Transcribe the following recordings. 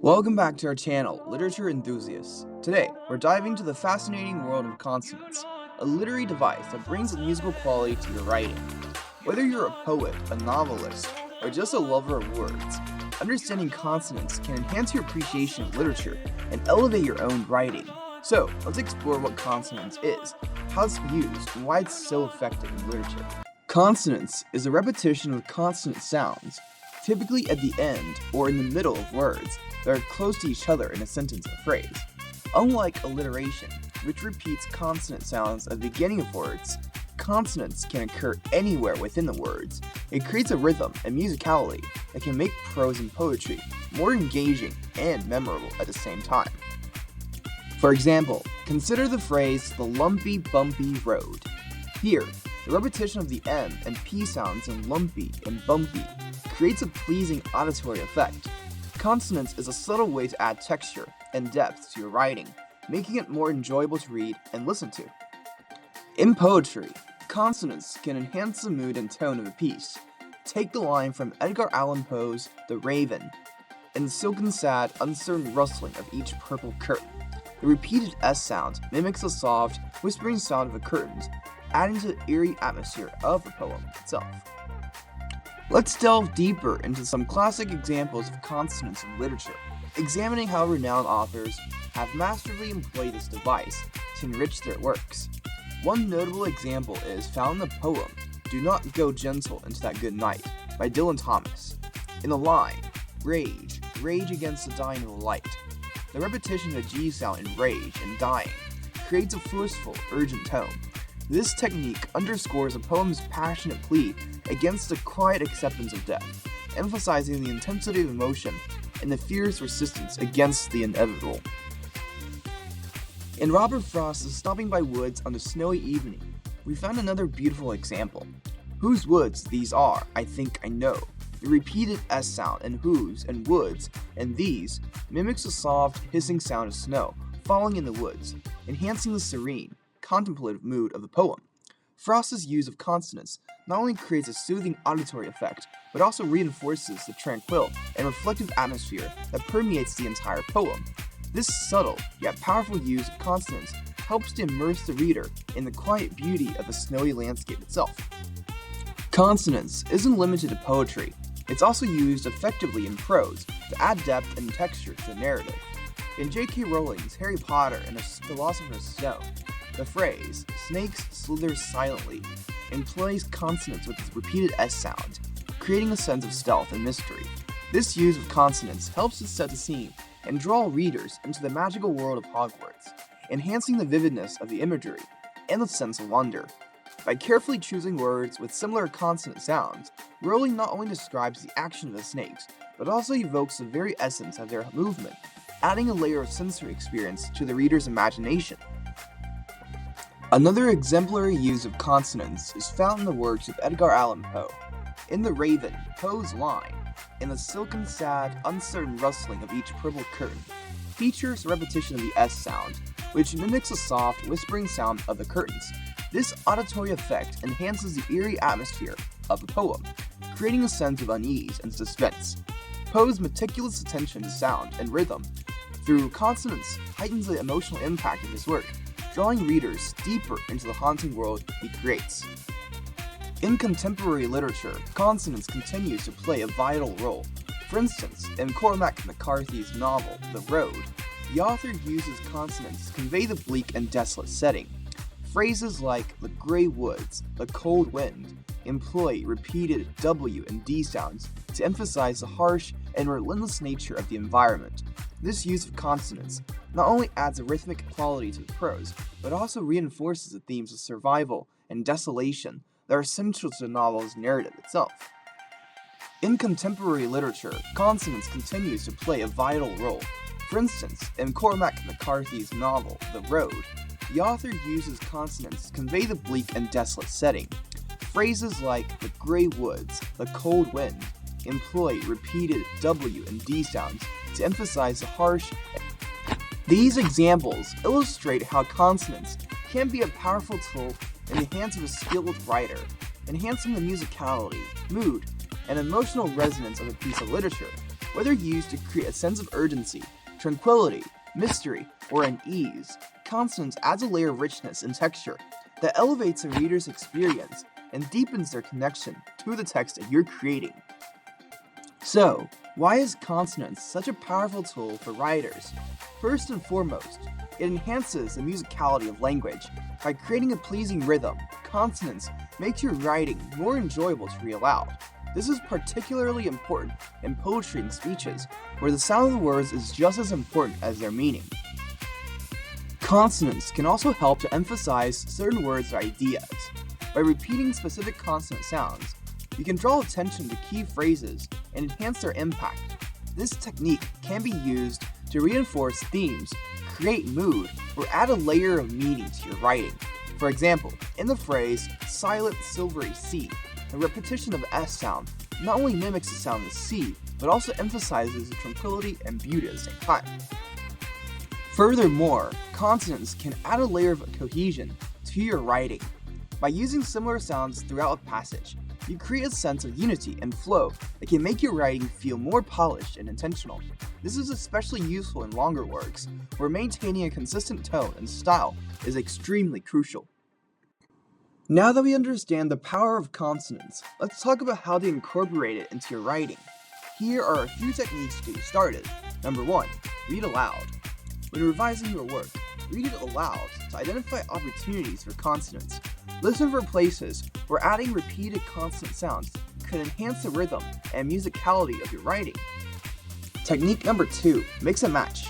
Welcome back to our channel, Literature Enthusiasts. Today, we're diving into the fascinating world of consonance, a literary device that brings a musical quality to your writing. Whether you're a poet, a novelist, or just a lover of words, understanding consonance can enhance your appreciation of literature and elevate your own writing. So, let's explore what consonance is, how it's used, and why it's so effective in literature. Consonance is a repetition of consonant sounds, typically at the end or in the middle of words that are close to each other in a sentence or phrase. Unlike alliteration, which repeats consonant sounds at the beginning of words, consonance can occur anywhere within the words. It creates a rhythm and musicality that can make prose and poetry more engaging and memorable at the same time. For example, consider the phrase, "the lumpy, bumpy road." Here, the repetition of the M and P sounds in lumpy and bumpy creates a pleasing auditory effect. Consonance is a subtle way to add texture and depth to your writing, making it more enjoyable to read and listen to. In poetry, consonance can enhance the mood and tone of a piece. Take the line from Edgar Allan Poe's The Raven. In the silken sad, uncertain rustling of each purple curtain, the repeated S sound mimics the soft, whispering sound of the curtains, adding to the eerie atmosphere of the poem itself. Let's delve deeper into some classic examples of consonance in literature, examining how renowned authors have masterfully employed this device to enrich their works. One notable example is found in the poem "Do Not Go Gentle Into That Good Night" by Dylan Thomas. In the line, "Rage, rage against the dying of the light," the repetition of the G sound in rage and dying creates a forceful, urgent tone. This technique underscores the poem's passionate plea against the quiet acceptance of death, emphasizing the intensity of emotion and the fierce resistance against the inevitable. In Robert Frost's Stopping by Woods on a Snowy Evening, we found another beautiful example. "Whose woods these are, I think I know." The repeated S sound in whose and woods and these mimics the soft, hissing sound of snow falling in the woods, enhancing the serene, contemplative mood of the poem. Frost's use of consonance not only creates a soothing auditory effect, but also reinforces the tranquil and reflective atmosphere that permeates the entire poem. This subtle yet powerful use of consonance helps to immerse the reader in the quiet beauty of the snowy landscape itself. Consonance isn't limited to poetry. It's also used effectively in prose to add depth and texture to the narrative. In J.K. Rowling's Harry Potter and the Philosopher's Stone, the phrase, "snakes slither silently," employs consonance with its repeated S sound, creating a sense of stealth and mystery. This use of consonance helps to set the scene and draw readers into the magical world of Hogwarts, enhancing the vividness of the imagery and the sense of wonder. By carefully choosing words with similar consonant sounds, Rowling not only describes the action of the snakes, but also evokes the very essence of their movement, adding a layer of sensory experience to the reader's imagination. Another exemplary use of consonance is found in the works of Edgar Allan Poe. In The Raven, Poe's line, "In the silken sad, uncertain rustling of each purple curtain," features a repetition of the S sound, which mimics the soft, whispering sound of the curtains. This auditory effect enhances the eerie atmosphere of the poem, creating a sense of unease and suspense. Poe's meticulous attention to sound and rhythm through consonance heightens the emotional impact of his work, drawing readers deeper into the haunting world he creates. In contemporary literature, consonance continues to play a vital role. For instance, in Cormac McCarthy's novel, The Road, the author uses consonance to convey the bleak and desolate setting. Phrases like "the gray woods," "the cold wind," employ repeated W and D sounds to emphasize the harsh and relentless nature of the environment. This use of consonance not only adds a rhythmic quality to the prose, but also reinforces the themes of survival and desolation that are central to the novel's narrative itself. In contemporary literature, consonance continues to play a vital role. For instance, in Cormac McCarthy's novel, The Road, the author uses consonance to convey the bleak and desolate setting. Phrases like "the gray woods," "the cold wind," employ repeated W and D sounds to emphasize the harsh. These examples illustrate how consonance can be a powerful tool in the hands of a skilled writer, enhancing the musicality, mood, and emotional resonance of a piece of literature. Whether used to create a sense of urgency, tranquility, mystery, or unease, consonance adds a layer of richness and texture that elevates a reader's experience and deepens their connection to the text that you're creating. So, why is consonance such a powerful tool for writers? First and foremost, it enhances the musicality of language. By creating a pleasing rhythm, consonance makes your writing more enjoyable to read aloud. This is particularly important in poetry and speeches, where the sound of the words is just as important as their meaning. Consonance can also help to emphasize certain words or ideas. By repeating specific consonant sounds, you can draw attention to key phrases and enhance their impact. This technique can be used to reinforce themes, create mood, or add a layer of meaning to your writing. For example, in the phrase, silent silvery sea, the repetition of the S sound not only mimics the sound of the sea, but also emphasizes the tranquility and beauty at the same time. Furthermore, consonance can add a layer of cohesion to your writing. By using similar sounds throughout a passage, you create a sense of unity and flow that can make your writing feel more polished and intentional. This is especially useful in longer works, where maintaining a consistent tone and style is extremely crucial. Now that we understand the power of consonance, let's talk about how to incorporate it into your writing. Here are a few techniques to get you started. Number 1. Read aloud. When revising your work, read it aloud to identify opportunities for consonance. Listen for places where adding repeated consonant sounds could enhance the rhythm and musicality of your writing. Technique number 2. Mix and match.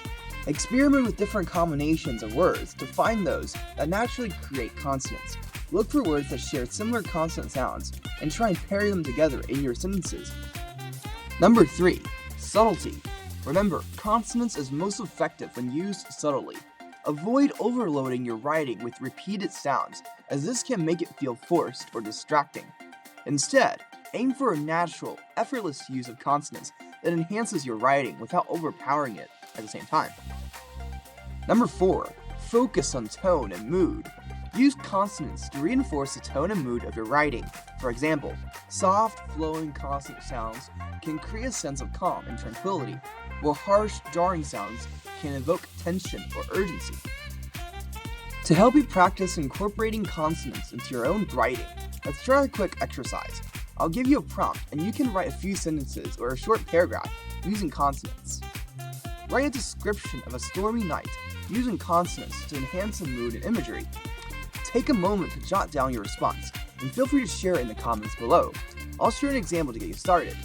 Experiment with different combinations of words to find those that naturally create consonants. Look for words that share similar consonant sounds and try and pair them together in your sentences. Number 3. Subtlety. Remember, consonance is most effective when used subtly. Avoid overloading your writing with repeated sounds, as this can make it feel forced or distracting. Instead, aim for a natural, effortless use of consonants that enhances your writing without overpowering it at the same time. Number 4. Focus on tone and mood. Use consonants to reinforce the tone and mood of your writing. For example, soft, flowing consonant sounds can create a sense of calm and tranquility, while harsh, jarring sounds can evoke tension or urgency. To help you practice incorporating consonants into your own writing, let's try a quick exercise. I'll give you a prompt and you can write a few sentences or a short paragraph using consonants. Write a description of a stormy night using consonants to enhance the mood and imagery. Take a moment to jot down your response and feel free to share it in the comments below. I'll share an example to get you started.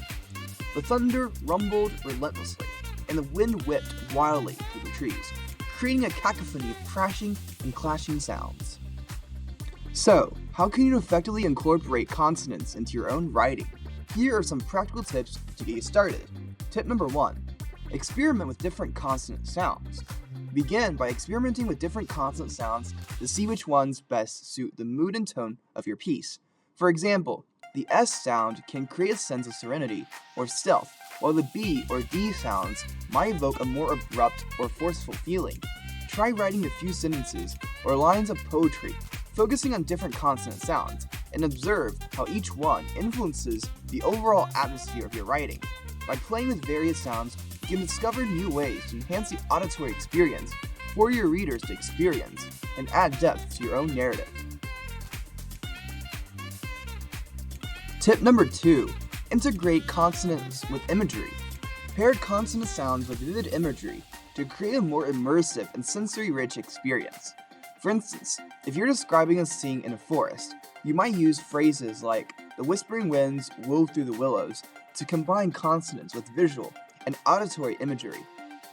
The thunder rumbled relentlessly, and the wind whipped wildly through the trees, creating a cacophony of crashing and clashing sounds. So, how can you effectively incorporate consonants into your own writing? Here are some practical tips to get you started. Tip number 1. Experiment with different consonant sounds. Begin by experimenting with different consonant sounds to see which ones best suit the mood and tone of your piece. For example, the S sound can create a sense of serenity or stealth, while the B or D sounds might evoke a more abrupt or forceful feeling. Try writing a few sentences or lines of poetry, focusing on different consonant sounds, and observe how each one influences the overall atmosphere of your writing. By playing with various sounds, you can discover new ways to enhance the auditory experience for your readers to experience and add depth to your own narrative. Tip number 2. Integrate consonants with imagery. Pair consonant sounds with vivid imagery to create a more immersive and sensory-rich experience. For instance, if you're describing a scene in a forest, you might use phrases like, "The whispering winds wove through the willows," to combine consonants with visual and auditory imagery.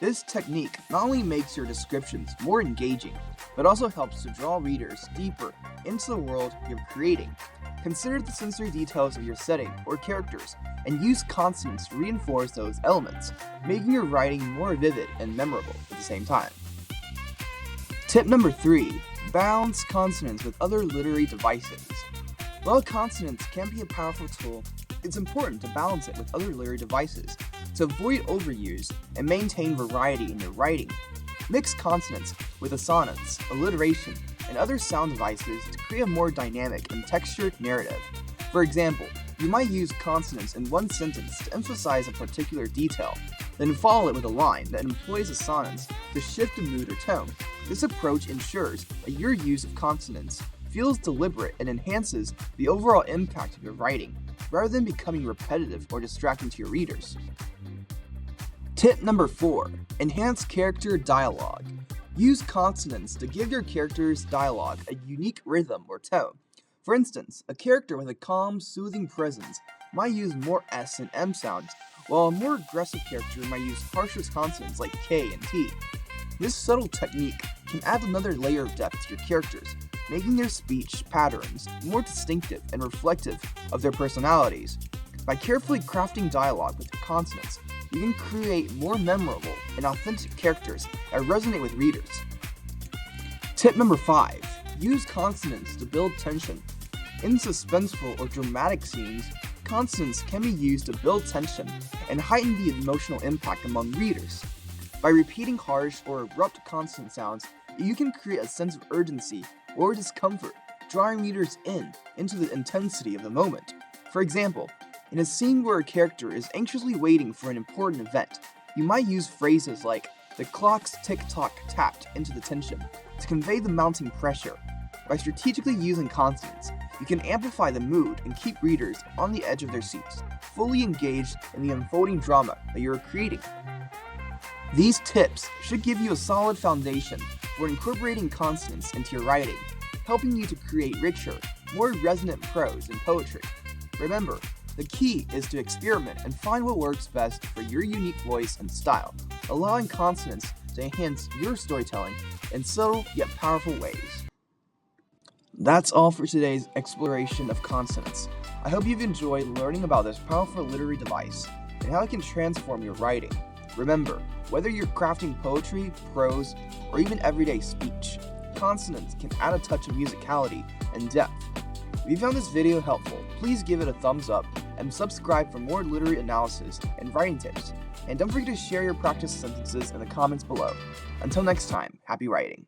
This technique not only makes your descriptions more engaging, but also helps to draw readers deeper into the world you're creating. Consider the sensory details of your setting or characters, and use consonants to reinforce those elements, making your writing more vivid and memorable at the same time. Tip number 3. Balance consonants with other literary devices. While consonants can be a powerful tool, it's important to balance it with other literary devices to avoid overuse and maintain variety in your writing. Mix consonants with assonance, alliteration, and other sound devices to create a more dynamic and textured narrative. For example, you might use consonants in one sentence to emphasize a particular detail, then follow it with a line that employs assonance to shift the mood or tone. This approach ensures that your use of consonants feels deliberate and enhances the overall impact of your writing, rather than becoming repetitive or distracting to your readers. Tip number 4. Enhance character dialogue. Use consonants to give your character's dialogue a unique rhythm or tone. For instance, a character with a calm, soothing presence might use more S and M sounds, while a more aggressive character might use harsher consonants like K and T. This subtle technique can add another layer of depth to your characters, making their speech patterns more distinctive and reflective of their personalities. By carefully crafting dialogue with consonants, you can create more memorable and authentic characters that resonate with readers. Tip number 5. Use consonants to build tension. In suspenseful or dramatic scenes, consonants can be used to build tension and heighten the emotional impact among readers. By repeating harsh or abrupt consonant sounds, you can create a sense of urgency or discomfort, drawing readers into the intensity of the moment. For example, in a scene where a character is anxiously waiting for an important event, you might use phrases like, "The clock's tick-tock tapped into the tension," to convey the mounting pressure. By strategically using consonants, you can amplify the mood and keep readers on the edge of their seats, fully engaged in the unfolding drama that you are creating. These tips should give you a solid foundation for incorporating consonants into your writing, helping you to create richer, more resonant prose and poetry. Remember, the key is to experiment and find what works best for your unique voice and style, allowing consonants to enhance your storytelling in subtle yet powerful ways. That's all for today's exploration of consonants. I hope you've enjoyed learning about this powerful literary device and how it can transform your writing. Remember, whether you're crafting poetry, prose, or even everyday speech, consonants can add a touch of musicality and depth. If you found this video helpful, please give it a thumbs up and subscribe for more literary analysis and writing tips. And don't forget to share your practice sentences in the comments below. Until next time, happy writing.